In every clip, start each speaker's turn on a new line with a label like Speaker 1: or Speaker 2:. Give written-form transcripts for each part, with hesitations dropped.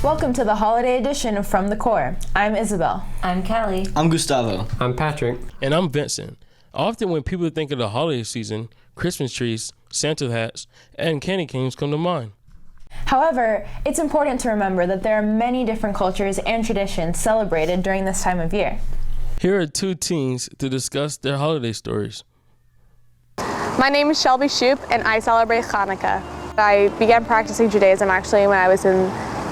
Speaker 1: Welcome to the holiday edition of From the Core. I'm Isabel.
Speaker 2: I'm Callie.
Speaker 3: I'm Gustavo.
Speaker 4: I'm Patrick.
Speaker 5: And I'm Vincent. Often when people think of the holiday season, Christmas trees, Santa hats, and candy canes come to mind.
Speaker 1: However, it's important to remember that there are many different cultures and traditions celebrated during this time of year.
Speaker 5: Here are two teens to discuss their holiday stories.
Speaker 6: My name is Shelby Shoup, and I celebrate Hanukkah. I began practicing Judaism actually when I was in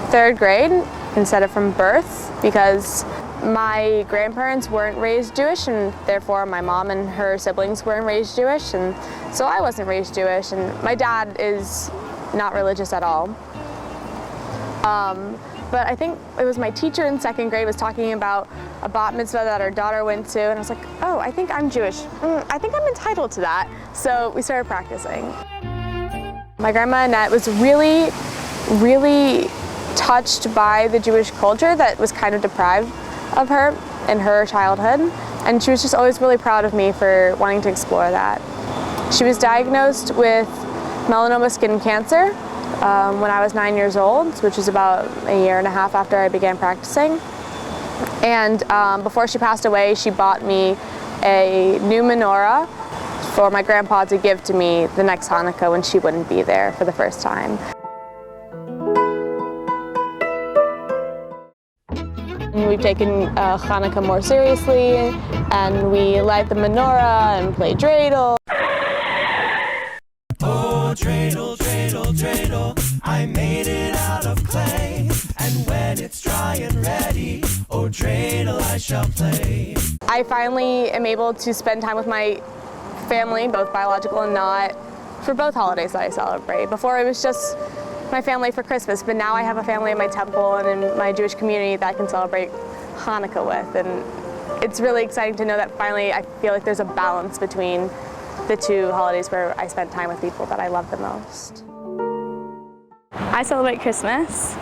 Speaker 6: 3rd grade instead of from birth, because my grandparents weren't raised Jewish, and therefore my mom and her siblings weren't raised Jewish, and so I wasn't raised Jewish, and my dad is not religious at all. But I think it was my teacher in 2nd grade was talking about a bat mitzvah that our daughter went to, and I was like, oh, I think I'm Jewish. I think I'm entitled to that. So we started practicing. My grandma Annette was really, really touched by the Jewish culture that was kind of deprived of her in her childhood, and she was just always really proud of me for wanting to explore that. She was diagnosed with melanoma skin cancer when I was 9 years old, which is about a year and a half after I began practicing. And before she passed away, she bought me a new menorah for my grandpa to give to me the next Hanukkah when she wouldn't be there for the first time. We've taken Hanukkah more seriously, and we light the menorah and play dreidel.
Speaker 7: Oh, dreidel, dreidel, dreidel, I made it out of clay, and when it's dry and ready, oh, dreidel I shall play.
Speaker 6: I finally am able to spend time with my family, both biological and not, for both holidays that I celebrate. Before it was just my family for Christmas, but now I have a family in my temple and in my Jewish community that I can celebrate Hanukkah with, and it's really exciting to know that finally I feel like there's a balance between the two holidays where I spend time with people that I love the most.
Speaker 8: I celebrate Christmas.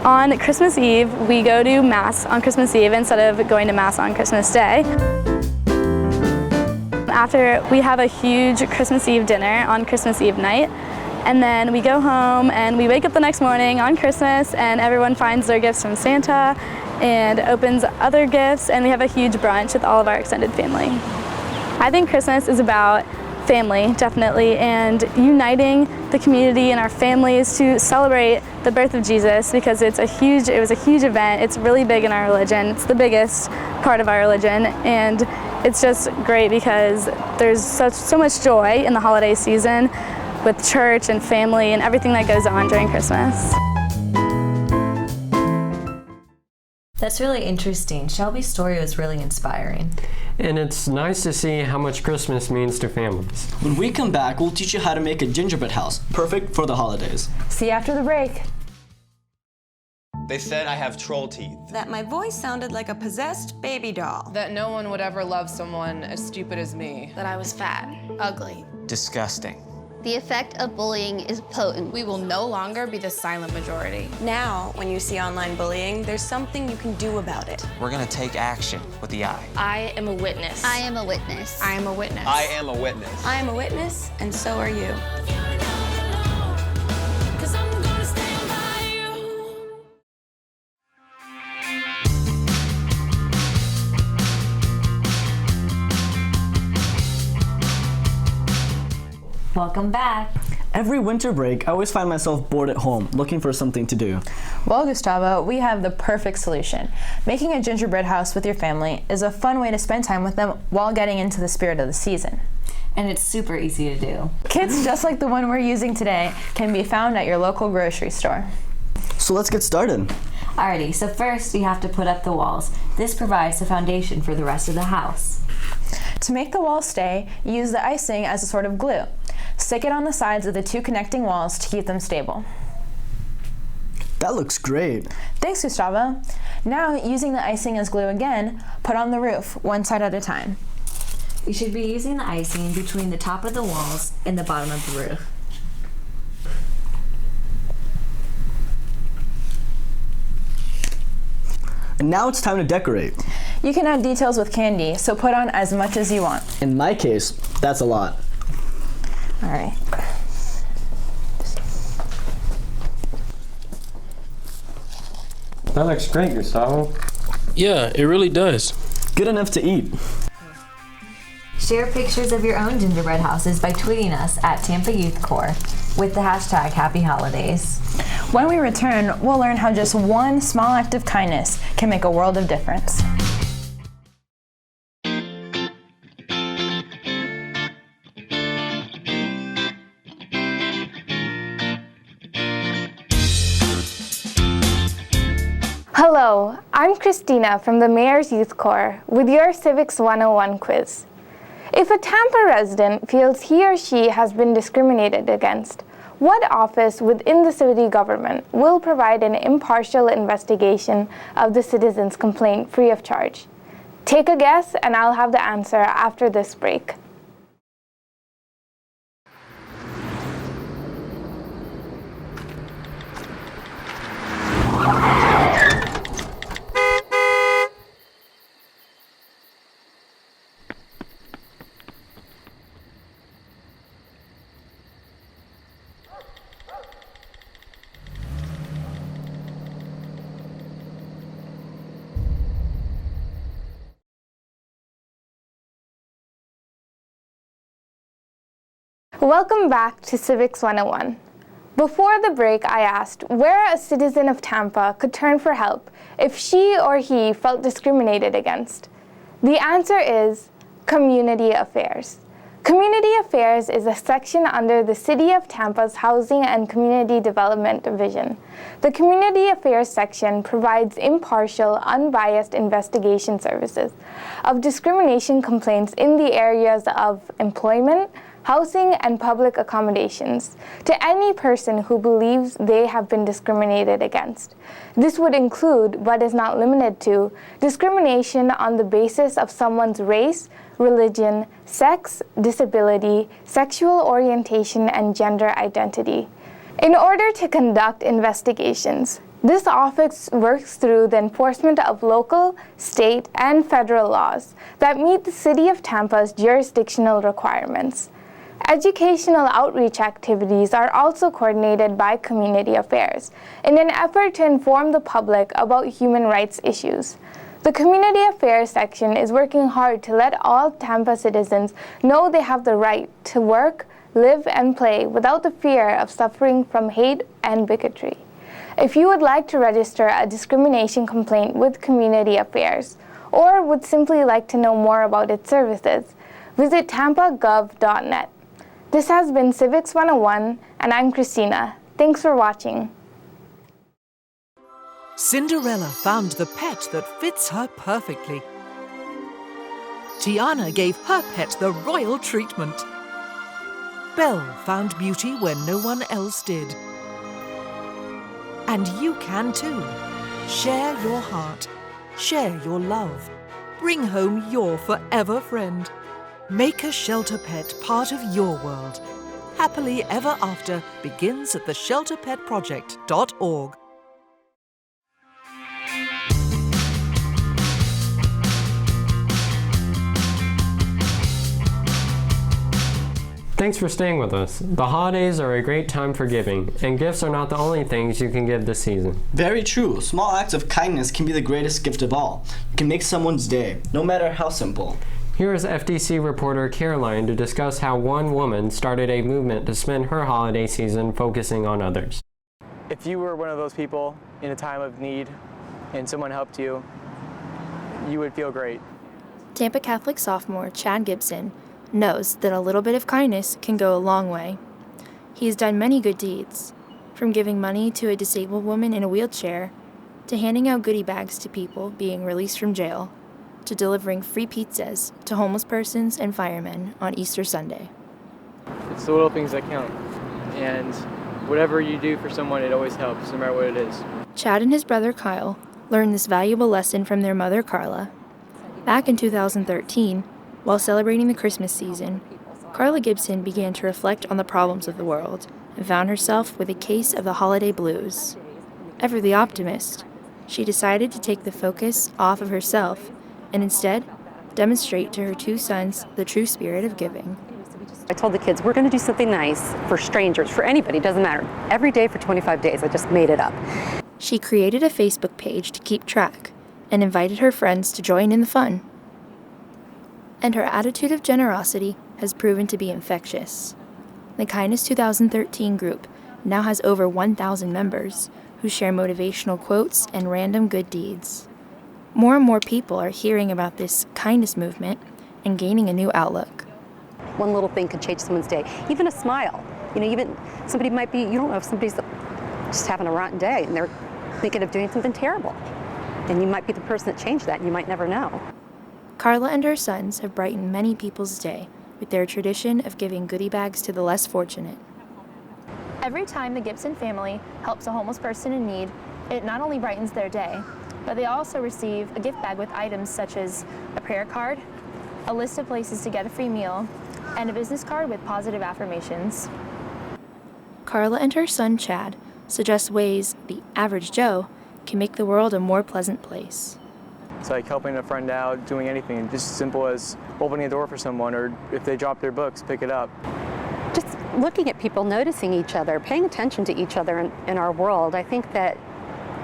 Speaker 8: On Christmas Eve, we go to Mass on Christmas Eve instead of going to Mass on Christmas Day. After, we have a huge Christmas Eve dinner on Christmas Eve night, and then we go home and we wake up the next morning on Christmas and everyone finds their gifts from Santa and opens other gifts, and we have a huge brunch with all of our extended family. I think Christmas is about family, definitely, and uniting the community and our families to celebrate the birth of Jesus, because it was a huge event. It's really big in our religion. It's the biggest part of our religion, and it's just great because there's so much joy in the holiday season with church and family and everything that goes on during Christmas.
Speaker 2: That's really interesting. Shelby's story was really inspiring.
Speaker 4: And it's nice to see how much Christmas means to families.
Speaker 3: When we come back, we'll teach you how to make a gingerbread house, perfect for the holidays.
Speaker 1: See you after the break.
Speaker 9: They said I have troll teeth.
Speaker 10: That my voice sounded like a possessed baby doll.
Speaker 11: That no one would ever love someone as stupid as me.
Speaker 12: That I was fat, ugly.
Speaker 9: Disgusting.
Speaker 13: The effect of bullying is potent.
Speaker 12: We will no longer be the silent majority.
Speaker 10: Now, when you see online bullying, there's something you can do about it.
Speaker 9: We're gonna take action with the I.
Speaker 12: I am a witness.
Speaker 13: I am a witness.
Speaker 12: I am a witness.
Speaker 9: I am a witness.
Speaker 10: I am a witness, and so are you.
Speaker 2: Welcome back.
Speaker 3: Every winter break, I always find myself bored at home, looking for something to do.
Speaker 1: Well, Gustavo, we have the perfect solution. Making a gingerbread house with your family is a fun way to spend time with them while getting into the spirit of the season.
Speaker 2: And it's super easy to do.
Speaker 1: Kits just like the one we're using today can be found at your local grocery store.
Speaker 3: So let's get started.
Speaker 2: Alrighty, so first you have to put up the walls. This provides the foundation for the rest of the house.
Speaker 1: To make the walls stay, use the icing as a sort of glue. Stick it on the sides of the two connecting walls to keep them stable.
Speaker 3: That looks great.
Speaker 1: Thanks, Gustavo. Now, using the icing as glue again, put on the roof, one side at a time.
Speaker 2: You should be using the icing between the top of the walls and the bottom of the roof.
Speaker 3: And now it's time to decorate.
Speaker 1: You can add details with candy, so put on as much as you want.
Speaker 3: In my case, that's a lot.
Speaker 1: All right.
Speaker 4: That looks great, Gustavo.
Speaker 5: Yeah, it really does.
Speaker 3: Good enough to eat.
Speaker 2: Share pictures of your own gingerbread houses by tweeting us at Tampa Youth Corps with the hashtag Happy Holidays.
Speaker 1: When we return, we'll learn how just one small act of kindness can make a world of difference.
Speaker 6: Hello, I'm Christina from the Mayor's Youth Corps with your Civics 101 quiz. If a Tampa resident feels he or she has been discriminated against, what office within the city government will provide an impartial investigation of the citizen's complaint free of charge? Take a guess and I'll have the answer after this break. Welcome back to Civics 101. Before the break, I asked where a citizen of Tampa could turn for help if she or he felt discriminated against. The answer is Community Affairs. Community Affairs is a section under the City of Tampa's Housing and Community Development Division. The Community Affairs section provides impartial, unbiased investigation services of discrimination complaints in the areas of employment, housing, and public accommodations to any person who believes they have been discriminated against. This would include, but is not limited to, discrimination on the basis of someone's race, religion, sex, disability, sexual orientation, and gender identity. In order to conduct investigations, this office works through the enforcement of local, state, and federal laws that meet the City of Tampa's jurisdictional requirements. Educational outreach activities are also coordinated by Community Affairs in an effort to inform the public about human rights issues. The Community Affairs section is working hard to let all Tampa citizens know they have the right to work, live, and play without the fear of suffering from hate and bigotry. If you would like to register a discrimination complaint with Community Affairs, or would simply like to know more about its services, visit tampagov.net. This has been Civics 101, and I'm Christina. Thanks for watching.
Speaker 14: Cinderella found the pet that fits her perfectly. Tiana gave her pet the royal treatment. Belle found beauty where no one else did. And you can too. Share your heart. Share your love. Bring home your forever friend. Make a shelter pet part of your world. Happily Ever After begins at theshelterpetproject.org.
Speaker 4: Thanks for staying with us. The holidays are a great time for giving, and gifts are not the only things you can give this season.
Speaker 3: Very true. Small acts of kindness can be the greatest gift of all. It can make someone's day, no matter how simple.
Speaker 4: Here is FDC reporter Caroline to discuss how one woman started a movement to spend her holiday season focusing on others.
Speaker 15: If you were one of those people in a time of need and someone helped you, you would feel great.
Speaker 16: Tampa Catholic sophomore Chad Gibson knows that a little bit of kindness can go a long way. He has done many good deeds, from giving money to a disabled woman in a wheelchair, to handing out goodie bags to people being released from jail, to delivering free pizzas to homeless persons and firemen on Easter Sunday.
Speaker 15: It's the little things that count, and whatever you do for someone, it always helps, no matter what it is.
Speaker 16: Chad and his brother Kyle learned this valuable lesson from their mother Carla. Back in 2013, while celebrating the Christmas season, Carla Gibson began to reflect on the problems of the world and found herself with a case of the holiday blues. Ever the optimist, she decided to take the focus off of herself and instead demonstrate to her two sons the true spirit of giving.
Speaker 17: I told the kids, we're going to do something nice for strangers, for anybody, doesn't matter. Every day for 25 days, I just made it up.
Speaker 16: She created a Facebook page to keep track and invited her friends to join in the fun. And her attitude of generosity has proven to be infectious. The Kindness 2013 group now has over 1,000 members who share motivational quotes and random good deeds. More and more people are hearing about this kindness movement and gaining a new outlook.
Speaker 17: One little thing could change someone's day. Even a smile. Even somebody might be, you don't know if somebody's just having a rotten day and they're thinking of doing something terrible. And you might be the person that changed that and you might never know.
Speaker 16: Carla and her sons have brightened many people's day with their tradition of giving goodie bags to the less fortunate.
Speaker 8: Every time the Gibson family helps a homeless person in need, it not only brightens their day, but they also receive a gift bag with items such as a prayer card, a list of places to get a free meal, and a business card with positive affirmations.
Speaker 16: Carla and her son Chad suggest ways the average Joe can make the world a more pleasant place.
Speaker 15: It's like helping a friend out, doing anything, just as simple as opening a door for someone, or if they drop their books, pick it up.
Speaker 17: Just looking at people, noticing each other, paying attention to each other in our world. I think that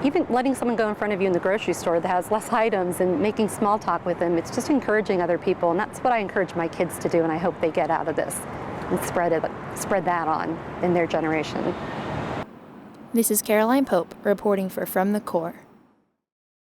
Speaker 17: even letting someone go in front of you in the grocery store that has less items and making small talk with them, it's just encouraging other people, and that's what I encourage my kids to do, and I hope they get out of this and spread that on in their generation.
Speaker 16: This is Caroline Pope reporting for From the Core.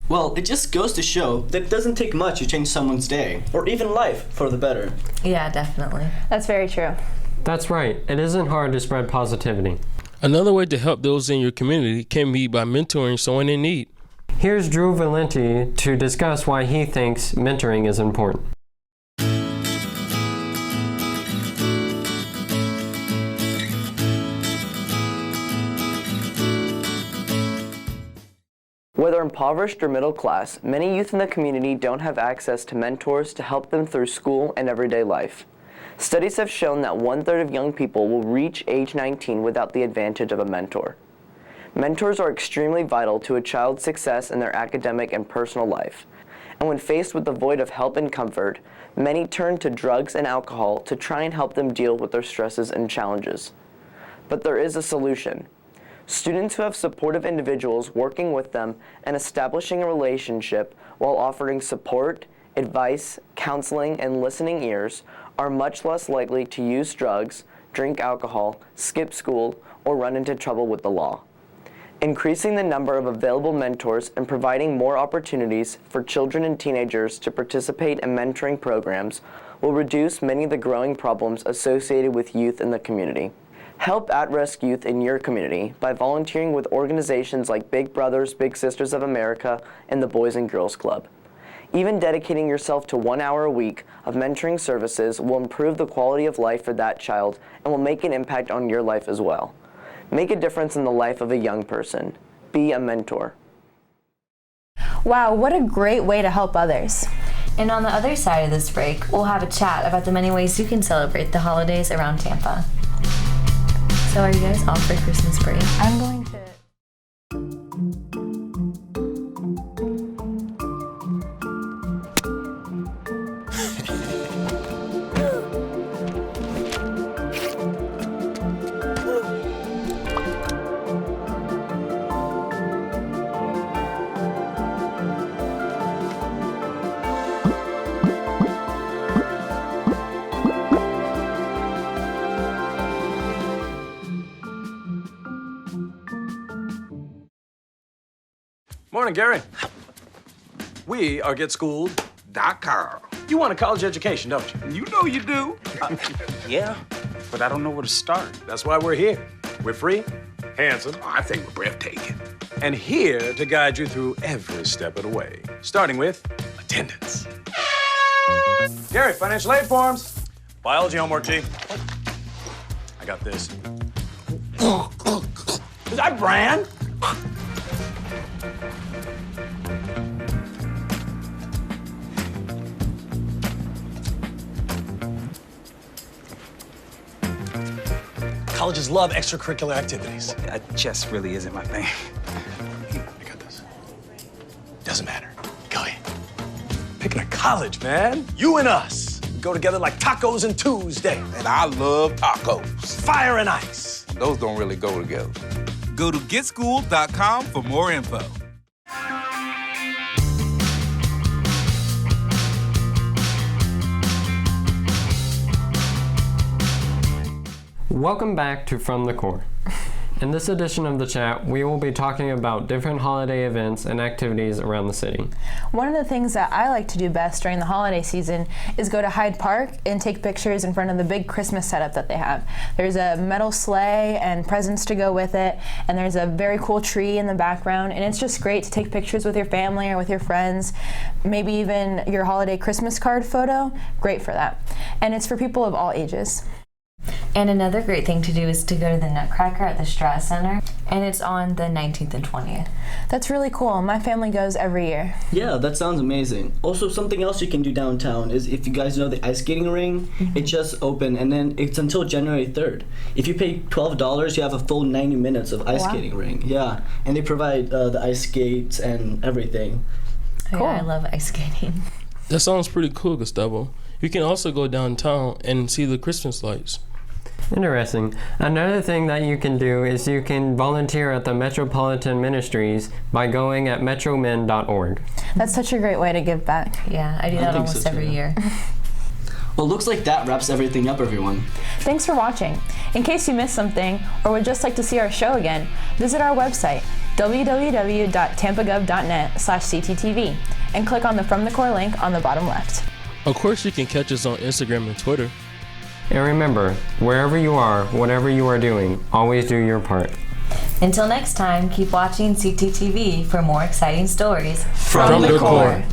Speaker 3: Well, it just goes to show that it doesn't take much to change someone's day, or even life, for the better.
Speaker 2: Yeah, definitely.
Speaker 1: That's very true.
Speaker 4: That's right. It isn't hard to spread positivity.
Speaker 5: Another way to help those in your community can be by mentoring someone in need.
Speaker 4: Here's Drew Valenti to discuss why he thinks mentoring is important.
Speaker 18: Whether impoverished or middle class, many youth in the community don't have access to mentors to help them through school and everyday life. Studies have shown that 1/3 of young people will reach age 19 without the advantage of a mentor. Mentors are extremely vital to a child's success in their academic and personal life. And when faced with the void of help and comfort, many turn to drugs and alcohol to try and help them deal with their stresses and challenges. But there is a solution. Students who have supportive individuals working with them and establishing a relationship while offering support, advice, counseling, and listening ears are much less likely to use drugs, drink alcohol, skip school, or run into trouble with the law. Increasing the number of available mentors and providing more opportunities for children and teenagers to participate in mentoring programs will reduce many of the growing problems associated with youth in the community. Help at-risk youth in your community by volunteering with organizations like Big Brothers Big Sisters of America and the Boys and Girls Club. Even dedicating yourself to 1 hour a week of mentoring services will improve the quality of life for that child and will make an impact on your life as well. Make a difference in the life of a young person. Be a mentor.
Speaker 1: Wow, what a great way to help others.
Speaker 2: And on the other side of this break, we'll have a chat about the many ways you can celebrate the holidays around Tampa. So are you guys off for Christmas break?
Speaker 1: I'm going to...
Speaker 19: Morning, Gary. We are GetSchooled.com. You want a college education, don't you?
Speaker 20: You know you do. Yeah, but I don't know where to start.
Speaker 19: That's why we're here. We're free, handsome.
Speaker 20: Oh, I think we're breathtaking.
Speaker 19: And here to guide you through every step of the way, starting with attendance. Gary, financial aid forms. Biology homework, G. I got this. Is that Bran? Colleges love extracurricular activities.
Speaker 20: Chess really isn't my thing.
Speaker 19: I got this. Doesn't matter. Go ahead. Picking a college, man. You and us. We go together like tacos and Tuesday.
Speaker 20: And I love tacos.
Speaker 19: Fire and ice.
Speaker 20: Those don't really go together.
Speaker 21: Go to getschool.com for more info.
Speaker 4: Welcome back to From the Core. In this edition of the chat, we will be talking about different holiday events and activities around the city.
Speaker 1: One of the things that I like to do best during the holiday season is go to Hyde Park and take pictures in front of the big Christmas setup that they have. There's a metal sleigh and presents to go with it, and there's a very cool tree in the background, and it's just great to take pictures with your family or with your friends, maybe even your holiday Christmas card photo. Great for that. And it's for people of all ages.
Speaker 2: And another great thing to do is to go to the Nutcracker at the Strass Center, and it's on the 19th and 20th.
Speaker 1: That's really cool. My family goes every year.
Speaker 3: Yeah, that sounds amazing. Also, something else you can do downtown is, if you guys know the ice skating ring, it just opened, and then it's until January 3rd. If you pay $12, you have a full 90 minutes of ice skating ring. Yeah, and they provide the ice skates and everything.
Speaker 2: Cool. Yeah, I love ice skating.
Speaker 5: That sounds pretty cool, Gustavo. You can also go downtown and see the Christmas lights.
Speaker 4: Interesting. Another thing that you can do is you can volunteer at the Metropolitan Ministries by going at metromen.org.
Speaker 1: That's such a great way to give back.
Speaker 2: Yeah, I do that almost every year.
Speaker 3: Well, looks like that wraps everything up, everyone.
Speaker 1: Thanks for watching. In case you missed something or would just like to see our show again, visit our website, www.tampagov.net/cttv, and click on the From the Core link on the bottom left.
Speaker 5: Of course, you can catch us on Instagram and Twitter.
Speaker 4: And remember, wherever you are, whatever you are doing, always do your part.
Speaker 2: Until next time, keep watching CTTV for more exciting stories
Speaker 5: from the core.